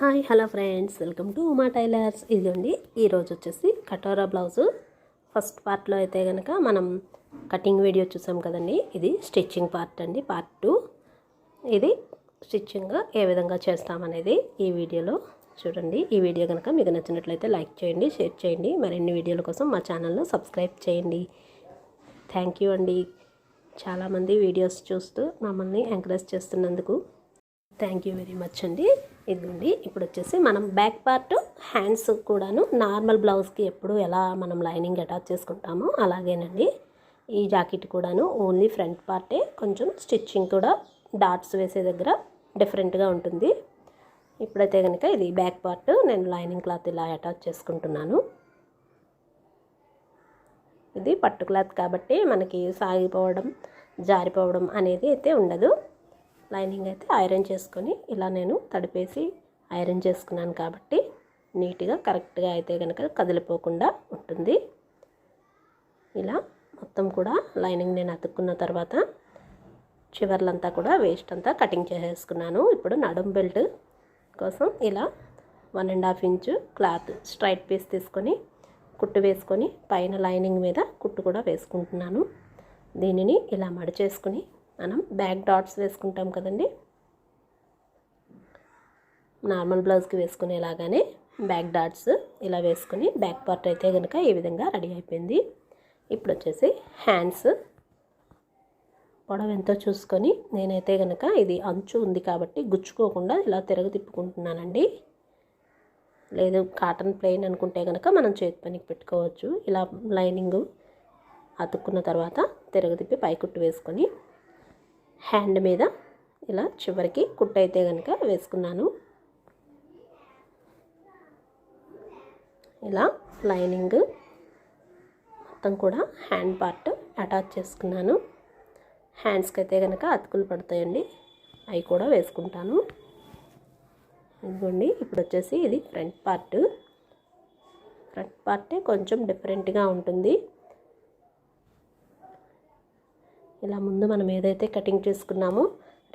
Hi hello friends, welcome to Uma tailors. ఇదిగోండి, ఈరోజు వచ్చేసి కటోరా బ్లౌజు ఫస్ట్ పార్ట్లో అయితే కనుక మనం కటింగ్ వీడియో చూసాం కదండి. ఇది స్టిచ్చింగ్ పార్ట్ అండి, పార్ట్ 2. ఇది స్టిచ్చింగ్ ఏ విధంగా చేస్తామనేది ఈ వీడియోలో చూడండి. ఈ వీడియో కనుక మీకు నచ్చినట్లయితే లైక్ చేయండి, షేర్ చేయండి. మరిన్ని వీడియోల కోసం మా ఛానల్ను సబ్స్క్రైబ్ చేయండి. థ్యాంక్ యూ అండి. చాలామంది వీడియోస్ చూస్తూ మమ్మల్ని ఎంకరేజ్ చేస్తున్నందుకు థ్యాంక్ యూ వెరీ మచ్ అండి. ఇదిగోండి, ఇప్పుడు వచ్చేసి మనం బ్యాక్ పార్ట్ హ్యాండ్స్ కూడాను నార్మల్ బ్లౌజ్కి ఎప్పుడు ఎలా మనం లైనింగ్ అటాచ్ చేసుకుంటామో అలాగేనండి ఈ జాకెట్ కూడాను. ఓన్లీ ఫ్రంట్ పార్టే కొంచెం స్టిచ్చింగ్ కూడా డాట్స్ వేసే దగ్గర డిఫరెంట్గా ఉంటుంది. ఇప్పుడైతే కనుక ఇది బ్యాక్ పార్ట్ నేను లైనింగ్ క్లాత్ ఇలా అటాచ్ చేసుకుంటున్నాను. ఇది పట్టు క్లాత్ కాబట్టి మనకి సాగిపోవడం జారిపోవడం అనేది అయితే ఉండదు. లైనింగ్ అయితే ఐరన్ చేసుకొని ఇలా నేను తడిపేసి ఐరన్ చేసుకున్నాను కాబట్టి నీట్గా కరెక్ట్గా అయితే కనుక కదిలిపోకుండా ఉంటుంది. ఇలా మొత్తం కూడా లైనింగ్ నేను అతుక్కున్న తర్వాత చివర్లంతా కూడా వేస్ట్ అంతా కటింగ్ చేసేసుకున్నాను. ఇప్పుడు నడుం బెల్ట్ కోసం ఇలా 1.5 ఇంచు క్లాత్ స్ట్రైట్ పీస్ తీసుకొని కుట్టు వేసుకొని పైన లైనింగ్ మీద కుట్టు కూడా వేసుకుంటున్నాను. దీనిని ఇలా మడిచేసుకుని మనం బ్యాక్ డాట్స్ వేసుకుంటాం కదండి, నార్మల్ బ్లౌజ్కి వేసుకునేలాగానే బ్యాక్ డాట్స్ ఇలా వేసుకుని బ్యాక్ పార్ట్ అయితే కనుక ఈ విధంగా రెడీ అయిపోయింది. ఇప్పుడు వచ్చేసి హ్యాండ్స్ పొడవు ఎంతో చూసుకొని నేనైతే కనుక ఇది అంచు ఉంది కాబట్టి గుచ్చుకోకుండా ఇలా తిప్పుకుంటున్నానండి. లేదు కాటన్ ప్లెయిన్ అనుకుంటే కనుక మనం చేతి పనికి పెట్టుకోవచ్చు. ఇలా లైనింగ్ అతుక్కున్న తర్వాత తిప్పి పైకుట్టు వేసుకొని హ్యాండ్ మీద ఇలా చివరికి కుట్టు అయితే కనుక వేసుకున్నాను. ఇలా లైనింగ్ మొత్తం కూడా హ్యాండ్ పార్ట్ అటాచ్ చేసుకున్నాను. హ్యాండ్స్కి అయితే కనుక అతుకులు పడతాయండి, అవి కూడా వేసుకుంటాను. ఇదిగోండి, ఇప్పుడు వచ్చేసి ఇది ఫ్రంట్ పార్టే కొంచెం డిఫరెంట్గా ఉంటుంది. ఇలా ముందు మనం ఏదైతే కటింగ్ చేసుకున్నామో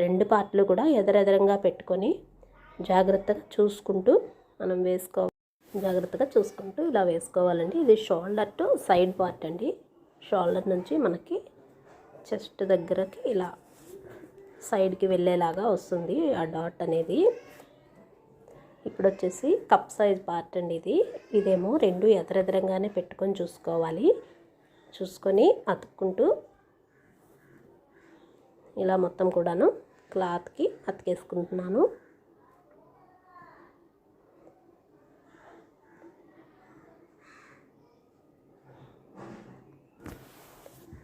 రెండు పార్ట్లు కూడా ఎదరెదరంగా పెట్టుకొని జాగ్రత్తగా చూసుకుంటూ ఇలా వేసుకోవాలండి. ఇది షోల్డర్ టు సైడ్ పార్ట్ అండి. షోల్డర్ నుంచి మనకి చెస్ట్ దగ్గరకి ఇలా సైడ్కి వెళ్ళేలాగా వస్తుంది ఆ డాట్ అనేది. ఇప్పుడు వచ్చేసి కప్ సైజ్ పార్ట్ అండి. ఇదేమో రెండు ఎదరెదరంగానే పెట్టుకొని చూసుకొని అతుక్కుంటూ ఇలా మొత్తం కూడాను క్లాత్కి అతికేసుకుంటున్నాను.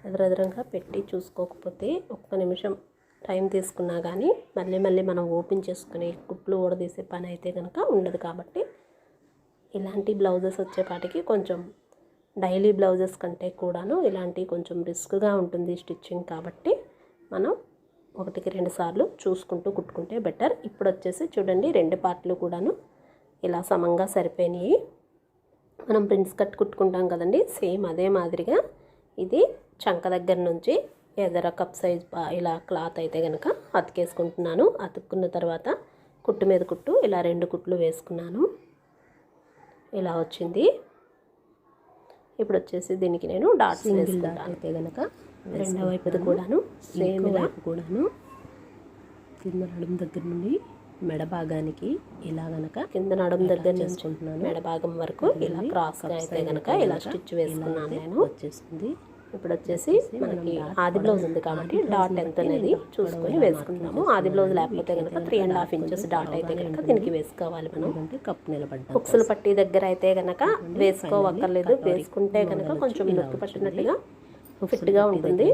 ఎదురెదురంగా పెట్టి చూసుకోకపోతే ఒక్క నిమిషం టైం తీసుకున్నా కానీ మళ్ళీ మనం ఓపెన్ చేసుకుని కుట్లు ఊడదీసే పని అయితే కనుక ఉండదు. కాబట్టి ఇలాంటి బ్లౌజెస్ వచ్చేపాటికి కొంచెం డైలీ బ్లౌజెస్ కంటే కూడాను ఇలాంటి కొంచెం రిస్క్గా ఉంటుంది స్టిచ్చింగ్. కాబట్టి మనం 1-2 సార్లు చూసుకుంటూ కుట్టుకుంటే బెటర్. ఇప్పుడు వచ్చేసి చూడండి, రెండు పార్ట్లు కూడాను ఇలా సమంగా సరిపోయినాయి. మనం ప్రిన్స్ కట్ కుట్టుకుంటాం కదండి, సేమ్ అదే మాదిరిగా ఇది చంక దగ్గర నుంచి ఎదర కప్ సైజ్ ఇలా క్లాత్ అయితే కనుక అతికేసుకుంటున్నాను. అతుక్కున్న తర్వాత కుట్టు మీద కుట్టు ఇలా 2 కుట్లు వేసుకున్నాను. ఇలా వచ్చింది. ఇప్పుడు వచ్చేసి దీనికి నేను డాట్స్ వేసుకుంటాను. అయితే కనుక రెండో వైపు కూడాను సేమ్ వైపు కూడాను కింద నడుము దగ్గర నుండి మెడ భాగానికి ఇలా కనుక కింద నడుము దగ్గర చేసుకుంటున్నాను. మెడ భాగం వరకు ఇలా క్రాస్గా అయితే కనుక ఇలా స్టిచ్ వేసుకున్నాను నేను. వచ్చేసింది. ఇప్పుడు వచ్చేసి మనకి ఆది బ్లౌజ్ ఉంది కాబట్టి డాట్ ఎంత అనేది చూసుకొని వేసుకుంటున్నాము. ఆది బ్లౌజ్ లేకపోతే కనుక 3.5 ఇంచెస్ డాట్ అయితే కనుక దీనికి వేసుకోవాలి. మనం కప్పు నిలబడ్డా ఉక్సులు పట్టి దగ్గర అయితే కనుక వేసుకోవక్కర్లేదు. వేసుకుంటే కనుక కొంచెం నొక్కి పట్టినట్టుగా ఫిట్గా ఉంటుంది.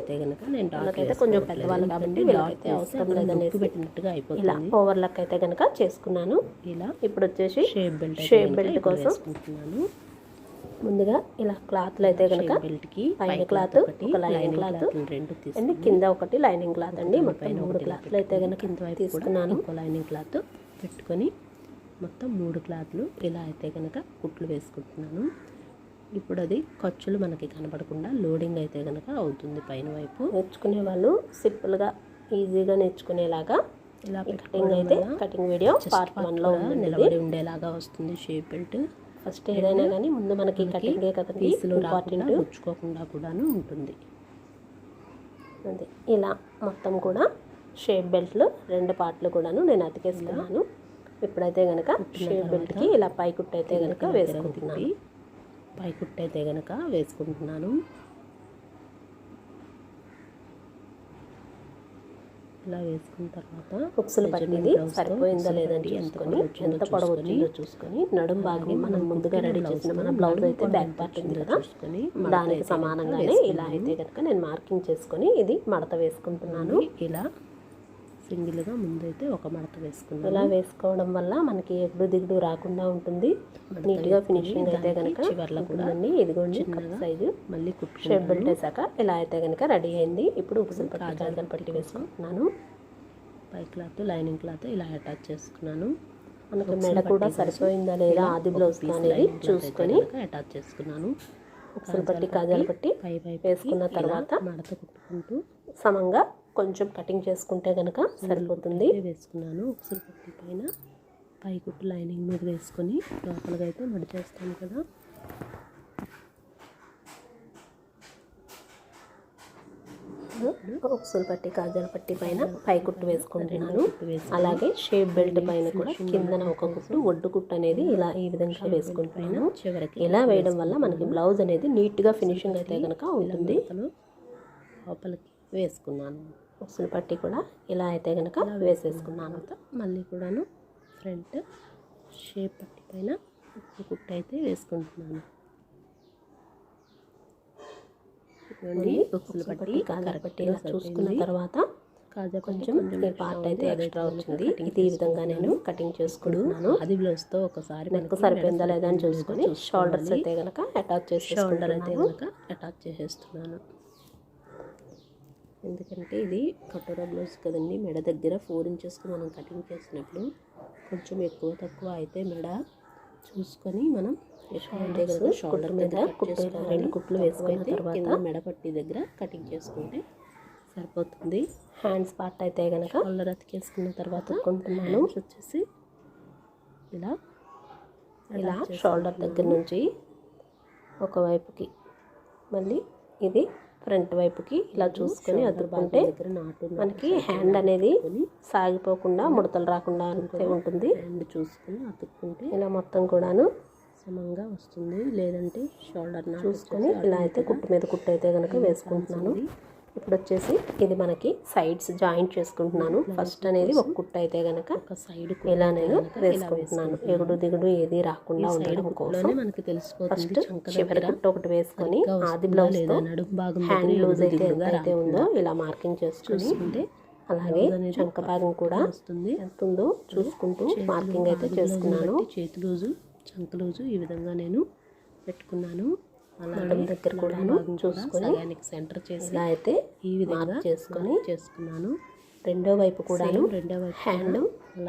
వాళ్ళకైతే కొంచెం పెద్దవాళ్ళు కాబట్టి వీళ్ళకైతే అవసరం లేదనేసి పెట్టినట్టుగా అయిపోతుంది. ఇలా ఓవర్లక్ అయితే కనుక చేసుకున్నాను. ఇలా ఇప్పుడు వచ్చేసి షేప్ బెల్ట్ కోసం ముందుగా ఇలా క్లాత్లు అయితే కనుక పైన క్లాత్ ఒక లైనింగ్ క్లాత్ అండ్ కింద ఒకటి లైనింగ్ క్లాత్ అండి. మొత్తం 3 క్లాత్లు అయితే కనుక తీసుకున్నాను. ఒక లైనింగ్ క్లాత్ పెట్టుకొని మొత్తం 3 క్లాత్లు ఇలా అయితే కనుక కుట్లు వేసుకుంటున్నాను. ఇప్పుడు అది ఖర్చులు మనకి కనపడకుండా లోడింగ్ అయితే కనుక అవుతుంది పైన వైపు. నేర్చుకునే వాళ్ళు సింపుల్గా ఈజీగా నేర్చుకునేలాగా ఇలా కటింగ్ అయితే కటింగ్ వీడియో పార్ట్ 1లో నిలబడి ఉండేలాగా వస్తుంది షేప్ బెల్ట్. ఫస్ట్ ఏదైనా కానీ ముందు మనకి కటింగే కదండి పీసులు రాకుండా గుచ్చుకోకుండా కూడాను ఉంటుంది. అది ఇలా మొత్తం కూడా షేప్ బెల్ట్లు 2 పార్ట్లు కూడాను నేను అతికేసుకున్నాను. ఇప్పుడైతే కనుక షేప్ బెల్ట్కి ఇలా పై కుట్టు అయితే కనుక వేసుకుంటున్నాను. పై కుట్టు అయితే కనుక వేసుకుంటున్నాను. ఇలా వేసుకున్న తర్వాత హుక్స్లు పట్టింది సరిపోయిందా లేదని చూసుకొని ఎంత పొడవు వచ్చిందో చూసుకొని నడుం భాగం మనం ముందుగా రెడీ చేసిన మన బ్లౌజ్ అయితే బ్యాక్ పార్ట్ ఉంది కదా దానికి సమానంగానే ఇలా అయితే కనుక నేను మార్కింగ్ చేసుకొని ఇది మడత వేసుకుంటున్నాను. ఇలా సింగిల్గా ముందైతే ఒక మడత వేసుకున్నాను. ఇలా వేసుకోవడం వల్ల మనకి ఎగుడు దిగుడు రాకుండా ఉంటుంది. నీట్గా ఫినిషింగ్ అయితే కనుక చివర్లో కూడా ఇదిగోండి సైజు మళ్ళీ షేప్ బెల్ట్ వేసాక ఇలా అయితే కనుక రెడీ అయింది. ఇప్పుడు ఉక్సులు పట్టి పట్టి వేసుకుంటున్నాను. పై క్లాత్ లైనింగ్ క్లాత్ ఇలా అటాచ్ చేసుకున్నాను. మనకి మెడ కూడా సరిపోయిందా లేదా ఆది బ్లౌజ్ అనేది చూసుకొని అటాచ్ చేసుకున్నాను. ఉక్సులు పట్టి కాజాలు పట్టి వేసుకున్న తర్వాత మడత కుట్టుకుంటూ సమంగా కొంచెం కటింగ్ చేసుకుంటే కనుక సరిపోతుంది. వేసుకున్నాను. ఉక్సులు పట్టి పైన పై కుట్టు లైనింగ్ మీద వేసుకొని లోపలగా అయితే మడి చేస్తాను కదా. ఉక్సులు పట్టి కాజాల పట్టి పైన పై కుట్టు వేసుకుంటున్నాను. అలాగే షేప్ బెల్ట్ పైన కూడా కిందన ఒక కుట్టు ఒడ్డు కుట్టు అనేది ఇలా ఈ విధంగా వేసుకుంటున్నాను. చివరికి ఇలా వేయడం వల్ల మనకి బ్లౌజ్ అనేది నీట్గా ఫినిషింగ్ అయితే కనుక ఉంటుంది. లోపలికి వేసుకున్నాను. ఉక్సులు పట్టి కూడా ఇలా అయితే కనుక వేసేసుకున్నాను. మళ్ళీ కూడాను ఫ్రంట్ షేప్ పట్టి పైన కుట్టు అయితే వేసుకుంటున్నాను. ఉక్సులు పట్టి కాజా పట్టి చూసుకున్న తర్వాత కొంచెం పార్ట్ అయితే ఎక్స్ట్రా వచ్చింది. ఇది ఈ విధంగా నేను కటింగ్ చేసుకుంటున్నాను. అది బ్లౌజ్తో ఒకసారి నెక్ సరిపోయిందా లేదా అని చూసుకొని షోల్డర్స్ అయితే కనుక అటాచ్ చేసి షోల్డర్ అయితే కనుక అటాచ్ చేసేస్తున్నాను. ఎందుకంటే ఇది కటోరా బ్లౌజ్ కదండి. మెడ దగ్గర 4 ఇంచెస్కి మనం కటింగ్ చేసినప్పుడు కొంచెం ఎక్కువ తక్కువ అయితే మెడ చూసుకొని మనం షోల్డర్ మీద 2 కుట్లు వేసుకున్న తర్వాత మెడ పట్టి దగ్గర కటింగ్ చేసుకుంటే సరిపోతుంది. హ్యాండ్స్ పార్ట్ అయితే కనుక షోల్డర్ అతికేసుకున్న తర్వాత కొంటున్నాను. వచ్చేసి ఇలా ఇలా షోల్డర్ దగ్గర నుంచి ఒకవైపుకి మళ్ళీ ఇది ఫ్రంట్ వైపుకి ఇలా చూసుకొని అతుక్కుంటే మనకి హ్యాండ్ అనేది సాగిపోకుండా ముడతలు రాకుండా అంతే ఉంటుంది. హ్యాండ్ చూసుకొని అతుక్కుంటే ఇలా మొత్తం కూడాను సమంగా వస్తుంది. లేదంటే షోల్డర్ చూసుకొని ఇలా అయితే కుట్టు మీద కుట్టు అయితే కనుక వేసుకుంటున్నాను. ఇప్పుడు వచ్చేసి ఇది మనకి సైడ్స్ జాయింట్ చేసుకుంటున్నాను. ఫస్ట్ అనేది ఒక కుట్టు అయితే కనుక ఒక సైడ్ ఇలా నేను వేసుకుంటున్నాను. ఎగుడు దిగుడు ఏది రాకుండా ఉండడం కోసం మనకి తెలిసిపోతుంది. ఫస్ట్ చివరి కుట్టు ఒకటి వేసుకొని ఆది బ్లౌజ్ హ్యాండ్ లూజ్ అయితే ఎంతైతే ఉందో ఇలా మార్కింగ్ చేసుకుంటే అలాగే చంక భాగం కూడా ఎంత ఉందో చూసుకుంటూ మార్కింగ్ అయితే చేసుకున్నాను. చేతి లూజు చంక లూజు ఈ విధంగా నేను పెట్టుకున్నాను. నడుం దగ్గర కూడా చూసుకొని సెంటర్ చేసి ఇలా అయితే ఈ విధంగా చేసుకున్నాను. రెండో వైపు కూడా హ్యాండ్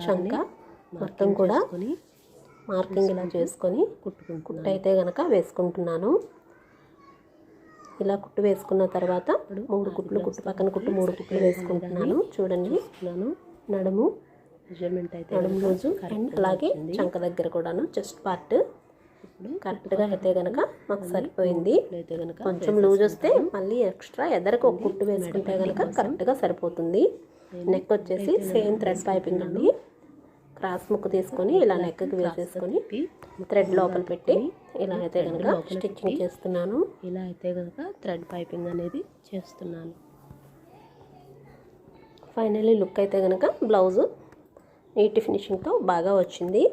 చంక మొత్తం కూడా మార్కింగ్ ఇలా చేసుకొని కుట్టు అయితే కనుక వేసుకుంటున్నాను. ఇలా కుట్టు వేసుకున్న తర్వాత 3 కుట్లు కుట్టు పక్కన కుట్టు 3 కుట్లు వేసుకుంటున్నాను. చూడండి నడుము మెజర్మెంట్ అయితే నడుము రోజు అండ్ అలాగే చంక దగ్గర కూడాను చెస్ట్ పార్ట్ కరెక్ట్గా అయితే కనుక మాకు సరిపోయింది. కొంచెం లూజ్ వస్తే మళ్ళీ ఎక్స్ట్రా ఎదరకు ఒక కుట్టు వేసుకుంటే కనుక కరెక్ట్గా సరిపోతుంది. నెక్ వచ్చేసి సేమ్ థ్రెడ్ పైపింగ్ అండి. క్రాస్ ముక్కు తీసుకొని ఇలా నెక్కి వేసేసుకొని థ్రెడ్ లోపల పెట్టి ఇలా అయితే కనుక స్టిచ్చింగ్ చేస్తున్నాను. ఇలా అయితే కనుక థ్రెడ్ పైపింగ్ అనేది చేస్తున్నాను. ఫైనల్లీ లుక్ అయితే కనుక బ్లౌజు నీట్ ఫినిషింగ్తో బాగా వచ్చింది.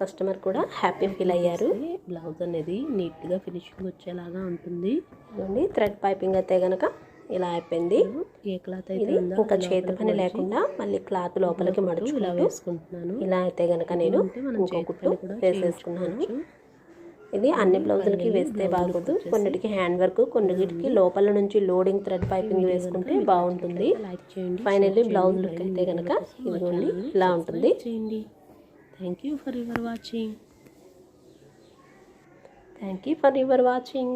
కస్టమర్ కూడా హ్యాపీ ఫీల్ అయ్యారు. బ్లౌజ్ అనేది నీట్గా ఫినిషింగ్ వచ్చేలాగా ఉంటుంది. ఇవ్వండి థ్రెడ్ పైపింగ్ అయితే కనుక ఇలా అయిపోయింది. ఏ క్లాత్ అయితే ఇంకా చేతి పని లేకుండా మళ్ళీ క్లాత్ లోపలికి మడుచు ఇలా వేసుకుంటున్నాను. ఇలా అయితే కనుక నేను ఇంకో కుట్టు వేసేసుకున్నాను. ఇది అన్ని బ్లౌజులకి వేస్తే బాగోదు. కొన్నిటికి హ్యాండ్ వర్క్, కొన్నిటికి లోపల నుంచి లోడింగ్ థ్రెడ్ పైపింగ్ వేసుకుంటే బాగుంటుంది. ఫైనల్లీ బ్లౌజ్ లుక్ అయితే కనుక ఇదిగోండి ఇలా ఉంటుంది. Thank you for your watching. Thank you for your watching.